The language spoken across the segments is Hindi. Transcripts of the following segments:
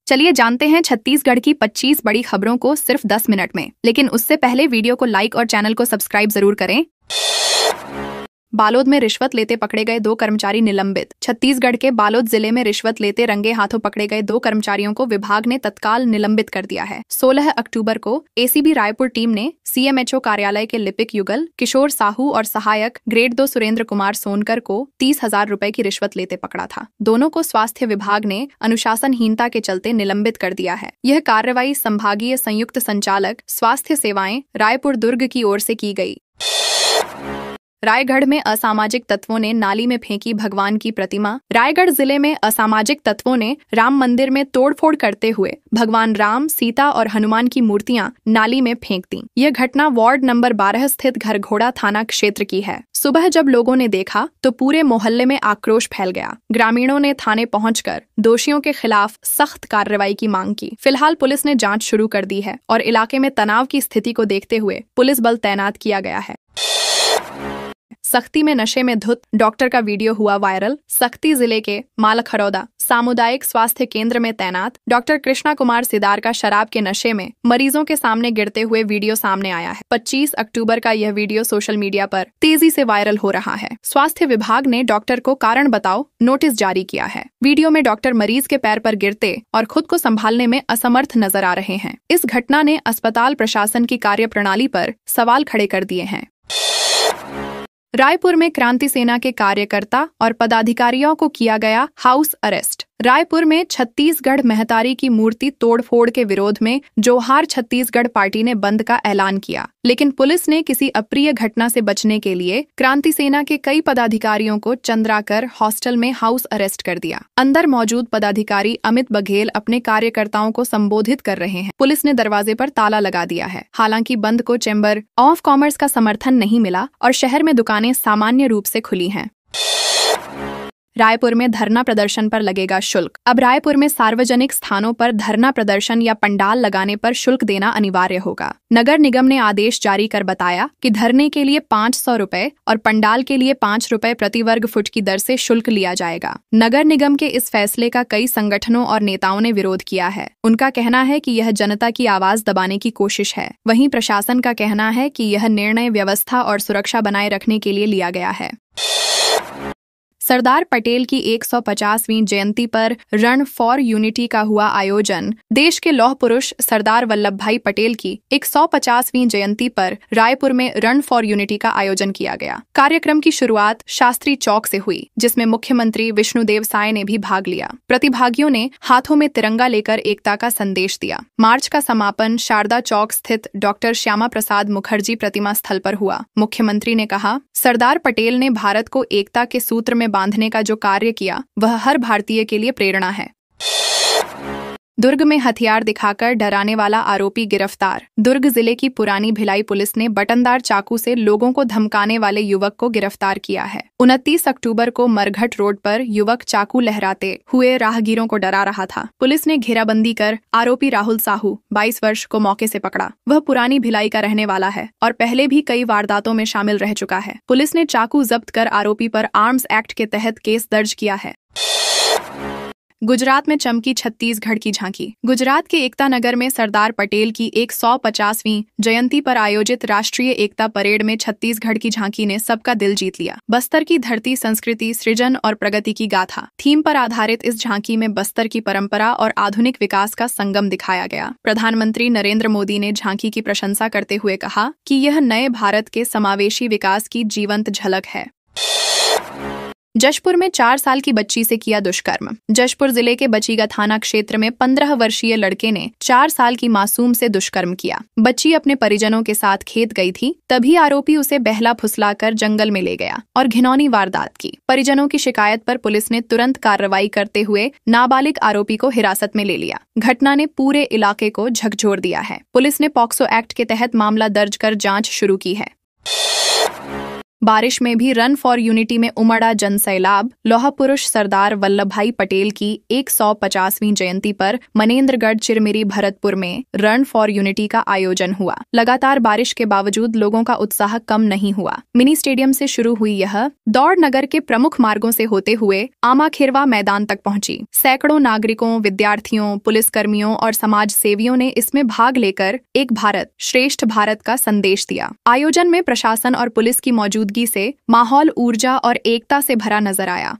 चलिए जानते हैं छत्तीसगढ़ की 25 बड़ी खबरों को सिर्फ 10 मिनट में। लेकिन उससे पहले वीडियो को लाइक और चैनल को सब्सक्राइब जरूर करें। बालोद में रिश्वत लेते पकड़े गए 2 कर्मचारी निलंबित। छत्तीसगढ़ के बालोद जिले में रिश्वत लेते रंगे हाथों पकड़े गए 2 कर्मचारियों को विभाग ने तत्काल निलंबित कर दिया है। 16 अक्टूबर को एसीबी रायपुर टीम ने सीएमएचओ कार्यालय के लिपिक युगल किशोर साहू और सहायक ग्रेड 2 सुरेंद्र कुमार सोनकर को 30,000 रुपए की रिश्वत लेते पकड़ा था। दोनों को स्वास्थ्य विभाग ने अनुशासनहीनता के चलते निलंबित कर दिया है। यह कार्रवाई संभागीय संयुक्त संचालक स्वास्थ्य सेवाएं रायपुर दुर्ग की ओर से की गई। रायगढ़ में असामाजिक तत्वों ने नाली में फेंकी भगवान की प्रतिमा। रायगढ़ जिले में असामाजिक तत्वों ने राम मंदिर में तोड़फोड़ करते हुए भगवान राम, सीता और हनुमान की मूर्तियां नाली में फेंक दी। यह घटना वार्ड नंबर 12 स्थित घरघोड़ा थाना क्षेत्र की है। सुबह जब लोगों ने देखा तो पूरे मोहल्ले में आक्रोश फैल गया। ग्रामीणों ने थाने पहुंचकर दोषियों के खिलाफ सख्त कार्रवाई की मांग की। फिलहाल पुलिस ने जांच शुरू कर दी है और इलाके में तनाव की स्थिति को देखते हुए पुलिस बल तैनात किया गया है। सख्ती में नशे में धुत डॉक्टर का वीडियो हुआ वायरल। सख्ती जिले के मालखरौदा सामुदायिक स्वास्थ्य केंद्र में तैनात डॉक्टर कृष्णा कुमार सिदार का शराब के नशे में मरीजों के सामने गिरते हुए वीडियो सामने आया है। 25 अक्टूबर का यह वीडियो सोशल मीडिया पर तेजी से वायरल हो रहा है। स्वास्थ्य विभाग ने डॉक्टर को कारण बताओ नोटिस जारी किया है। वीडियो में डॉक्टर मरीज के पैर पर गिरते और खुद को संभालने में असमर्थ नजर आ रहे हैं। इस घटना ने अस्पताल प्रशासन की कार्यप्रणाली पर सवाल खड़े कर दिए हैं। रायपुर में क्रांति सेना के कार्यकर्ता और पदाधिकारियों को किया गया हाउस अरेस्ट। रायपुर में छत्तीसगढ़ महतारी की मूर्ति तोड़फोड़ के विरोध में जोहार छत्तीसगढ़ पार्टी ने बंद का ऐलान किया, लेकिन पुलिस ने किसी अप्रिय घटना से बचने के लिए क्रांति सेना के कई पदाधिकारियों को चंद्राकर हॉस्टल में हाउस अरेस्ट कर दिया। अंदर मौजूद पदाधिकारी अमित बघेल अपने कार्यकर्ताओं को संबोधित कर रहे हैं। पुलिस ने दरवाजे पर ताला लगा दिया है। हालांकि बंद को चैम्बर ऑफ कॉमर्स का समर्थन नहीं मिला और शहर में दुकानें सामान्य रूप से खुली हैं। रायपुर में धरना प्रदर्शन पर लगेगा शुल्क। अब रायपुर में सार्वजनिक स्थानों पर धरना प्रदर्शन या पंडाल लगाने पर शुल्क देना अनिवार्य होगा। नगर निगम ने आदेश जारी कर बताया कि धरने के लिए 500 रुपए और पंडाल के लिए 5 रुपए प्रति वर्ग फुट की दर से शुल्क लिया जाएगा। नगर निगम के इस फैसले का कई संगठनों और नेताओं ने विरोध किया है। उनका कहना है कि यह जनता की आवाज दबाने की कोशिश है। वहीं प्रशासन का कहना है कि यह निर्णय व्यवस्था और सुरक्षा बनाए रखने के लिए लिया गया है। सरदार पटेल की 150वीं जयंती पर रन फॉर यूनिटी का हुआ आयोजन। देश के लौह पुरुष सरदार वल्लभ भाई पटेल की 150वीं जयंती पर रायपुर में रन फॉर यूनिटी का आयोजन किया गया। कार्यक्रम की शुरुआत शास्त्री चौक से हुई, जिसमें मुख्यमंत्री विष्णुदेव साय ने भी भाग लिया। प्रतिभागियों ने हाथों में तिरंगा लेकर एकता का संदेश दिया। मार्च का समापन शारदा चौक स्थित डॉक्टर श्यामा प्रसाद मुखर्जी प्रतिमा स्थल पर हुआ। मुख्यमंत्री ने कहा, सरदार पटेल ने भारत को एकता के सूत्र में बांधने का जो कार्य किया वह हर भारतीय के लिए प्रेरणा है। दुर्ग में हथियार दिखाकर डराने वाला आरोपी गिरफ्तार। दुर्ग जिले की पुरानी भिलाई पुलिस ने बटनदार चाकू से लोगों को धमकाने वाले युवक को गिरफ्तार किया है। 29 अक्टूबर को मरघट रोड पर युवक चाकू लहराते हुए राहगीरों को डरा रहा था। पुलिस ने घेराबंदी कर आरोपी राहुल साहू 22 वर्ष को मौके से पकड़ा। वह पुरानी भिलाई का रहने वाला है और पहले भी कई वारदातों में शामिल रह चुका है। पुलिस ने चाकू जब्त कर आरोपी पर आर्म्स एक्ट के तहत केस दर्ज किया है। गुजरात में चमकी छत्तीसगढ़ की झांकी। गुजरात के एकता नगर में सरदार पटेल की 150वीं जयंती पर आयोजित राष्ट्रीय एकता परेड में छत्तीसगढ़ की झांकी ने सबका दिल जीत लिया। बस्तर की धरती, संस्कृति, सृजन और प्रगति की गाथा थीम पर आधारित इस झांकी में बस्तर की परंपरा और आधुनिक विकास का संगम दिखाया गया। प्रधानमंत्री नरेंद्र मोदी ने झांकी की प्रशंसा करते हुए कहा कि यह नए भारत के समावेशी विकास की जीवंत झलक है। जशपुर में 4 साल की बच्ची से किया दुष्कर्म। जशपुर जिले के बचीगा थाना क्षेत्र में 15 वर्षीय लड़के ने 4 साल की मासूम से दुष्कर्म किया। बच्ची अपने परिजनों के साथ खेत गई थी, तभी आरोपी उसे बहला फुसलाकर जंगल में ले गया और घिनौनी वारदात की। परिजनों की शिकायत पर पुलिस ने तुरंत कार्रवाई करते हुए नाबालिग आरोपी को हिरासत में ले लिया। घटना ने पूरे इलाके को झकझोर दिया है। पुलिस ने पॉक्सो एक्ट के तहत मामला दर्ज कर जाँच शुरू की है। बारिश में भी रन फॉर यूनिटी में उमड़ा जनसैलाब। लौह पुरुष सरदार वल्लभ भाई पटेल की 150वीं जयंती पर मनेंद्रगढ़, चिरमिरी, भरतपुर में रन फॉर यूनिटी का आयोजन हुआ। लगातार बारिश के बावजूद लोगों का उत्साह कम नहीं हुआ। मिनी स्टेडियम से शुरू हुई यह दौड़ नगर के प्रमुख मार्गों से होते हुए आमाखेरवा मैदान तक पहुंची। सैकड़ों नागरिकों, विद्यार्थियों, पुलिसकर्मियों और समाज सेवियों ने इसमें भाग लेकर एक भारत श्रेष्ठ भारत का संदेश दिया। आयोजन में प्रशासन और पुलिस की मौजूदगी से माहौल ऊर्जा और एकता से भरा नजर आया।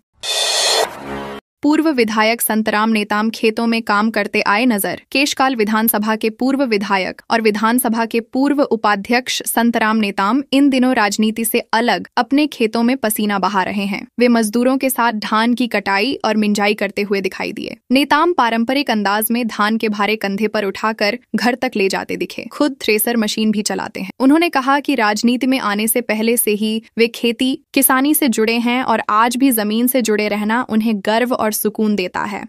पूर्व विधायक संतराम नेताम खेतों में काम करते आए नजर। केशकाल विधानसभा के पूर्व विधायक और विधानसभा के पूर्व उपाध्यक्ष संतराम नेताम इन दिनों राजनीति से अलग अपने खेतों में पसीना बहा रहे हैं। वे मजदूरों के साथ धान की कटाई और मिंजाई करते हुए दिखाई दिए। नेताम पारंपरिक अंदाज में धान के भारे कंधे पर उठाकर घर तक ले जाते दिखे। खुद थ्रेसर मशीन भी चलाते हैं। उन्होंने कहा कि राजनीति में आने से पहले से ही वे खेती किसानी से जुड़े हैं और आज भी जमीन से जुड़े रहना उन्हें गर्व और सुकून देता है।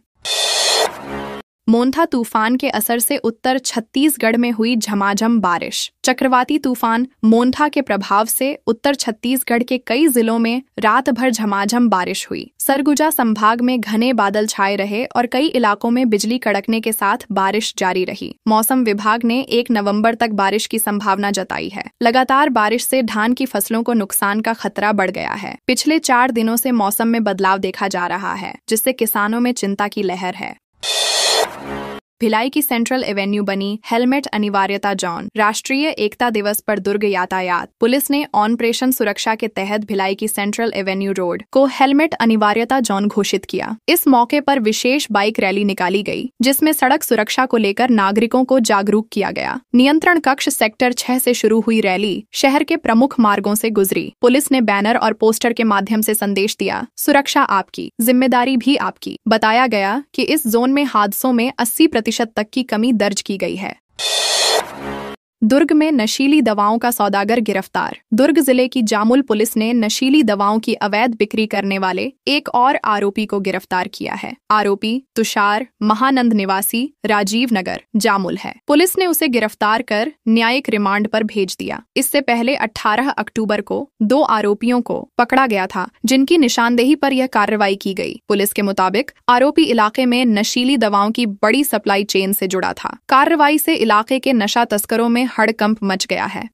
मोंथा तूफान के असर से उत्तर छत्तीसगढ़ में हुई झमाझम बारिश। चक्रवाती तूफान मोंथा के प्रभाव से उत्तर छत्तीसगढ़ के कई जिलों में रात भर झमाझम बारिश हुई। सरगुजा संभाग में घने बादल छाए रहे और कई इलाकों में बिजली कड़कने के साथ बारिश जारी रही। मौसम विभाग ने 1 नवंबर तक बारिश की संभावना जताई है। लगातार बारिश से धान की फसलों को नुकसान का खतरा बढ़ गया है। पिछले 4 दिनों से मौसम में बदलाव देखा जा रहा है, जिससे किसानों में चिंता की लहर है। भिलाई की सेंट्रल एवेन्यू बनी हेलमेट अनिवार्यता जोन। राष्ट्रीय एकता दिवस पर दुर्ग यातायात पुलिस ने ऑपरेशन सुरक्षा के तहत भिलाई की सेंट्रल एवेन्यू रोड को हेलमेट अनिवार्यता जोन घोषित किया। इस मौके पर विशेष बाइक रैली निकाली गई, जिसमें सड़क सुरक्षा को लेकर नागरिकों को जागरूक किया गया। नियंत्रण कक्ष सेक्टर 6 से शुरू हुई रैली शहर के प्रमुख मार्गों से गुजरी। पुलिस ने बैनर और पोस्टर के माध्यम से संदेश दिया, सुरक्षा आपकी, जिम्मेदारी भी आपकी। बताया गया कि इस जोन में हादसों में 80% तक की कमी दर्ज की गई है। दुर्ग में नशीली दवाओं का सौदागर गिरफ्तार। दुर्ग जिले की जामुल पुलिस ने नशीली दवाओं की अवैध बिक्री करने वाले एक और आरोपी को गिरफ्तार किया है। आरोपी तुषार महानंद निवासी राजीव नगर जामुल है। पुलिस ने उसे गिरफ्तार कर न्यायिक रिमांड पर भेज दिया। इससे पहले 18 अक्टूबर को 2 आरोपियों को पकड़ा गया था, जिनकी निशानदेही पर यह कार्रवाई की गई। पुलिस के मुताबिक आरोपी इलाके में नशीली दवाओं की बड़ी सप्लाई चेन से जुड़ा था। कार्रवाई से इलाके के नशा तस्करों में हड़कंप मच गया है।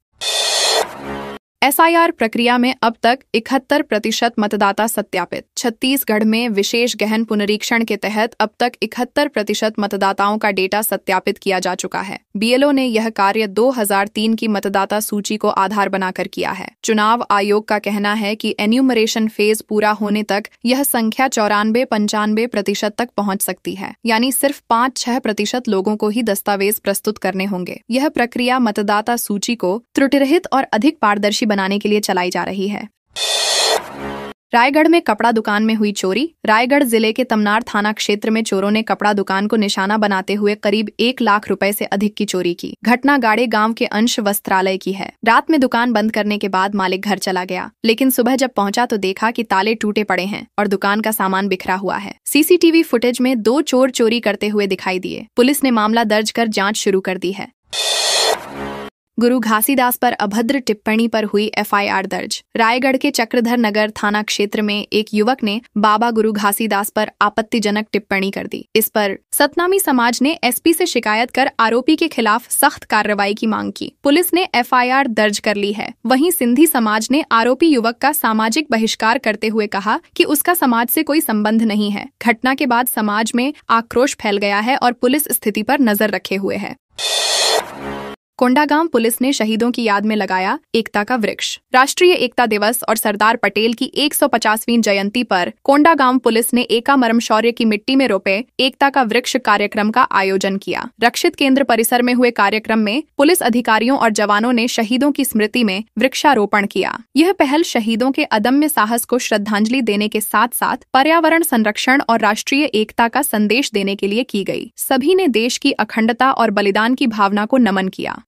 एसआईआर प्रक्रिया में अब तक 71% मतदाता सत्यापित। छत्तीसगढ़ में विशेष गहन पुनरीक्षण के तहत अब तक 71% मतदाताओं का डेटा सत्यापित किया जा चुका है। बीएलओ ने यह कार्य 2003 की मतदाता सूची को आधार बनाकर किया है। चुनाव आयोग का कहना है कि एन्यूमरेशन फेज पूरा होने तक यह संख्या 94-95% तक पहुंच सकती है, यानी सिर्फ 5-6% लोगों को ही दस्तावेज प्रस्तुत करने होंगे। यह प्रक्रिया मतदाता सूची को त्रुटिरहित और अधिक पारदर्शी बनाने के लिए चलाई जा रही है। रायगढ़ में कपड़ा दुकान में हुई चोरी। रायगढ़ जिले के तमनार थाना क्षेत्र में चोरों ने कपड़ा दुकान को निशाना बनाते हुए करीब 1 लाख रुपए से अधिक की चोरी की। घटना गाड़े गांव के अंश वस्त्रालय की है। रात में दुकान बंद करने के बाद मालिक घर चला गया, लेकिन सुबह जब पहुंचा तो देखा कि ताले टूटे पड़े हैं और दुकान का सामान बिखरा हुआ है। सीसीटीवी फुटेज में 2 चोर चोरी करते हुए दिखाई दिए। पुलिस ने मामला दर्ज कर जाँच शुरू कर दी है। गुरु घासीदास पर अभद्र टिप्पणी पर हुई एफआईआर दर्ज। रायगढ़ के चक्रधर नगर थाना क्षेत्र में एक युवक ने बाबा गुरु घासीदास पर आपत्तिजनक टिप्पणी कर दी। इस पर सतनामी समाज ने एसपी से शिकायत कर आरोपी के खिलाफ सख्त कार्रवाई की मांग की। पुलिस ने एफआईआर दर्ज कर ली है। वहीं सिंधी समाज ने आरोपी युवक का सामाजिक बहिष्कार करते हुए कहा कि उसका समाज से कोई संबंध नहीं है। घटना के बाद समाज में आक्रोश फैल गया है और पुलिस स्थिति पर नजर रखे हुए है। कोंडागांव पुलिस ने शहीदों की याद में लगाया एकता का वृक्ष। राष्ट्रीय एकता दिवस और सरदार पटेल की 150वीं जयंती पर कोंडागांव पुलिस ने एका मरम शौर्य की मिट्टी में रोपे एकता का वृक्ष कार्यक्रम का आयोजन किया। रक्षित केंद्र परिसर में हुए कार्यक्रम में पुलिस अधिकारियों और जवानों ने शहीदों की स्मृति में वृक्षारोपण किया। यह पहल शहीदों के अदम्य साहस को श्रद्धांजलि देने के साथ साथ पर्यावरण संरक्षण और राष्ट्रीय एकता का संदेश देने के लिए की गई। सभी ने देश की अखंडता और बलिदान की भावना को नमन किया।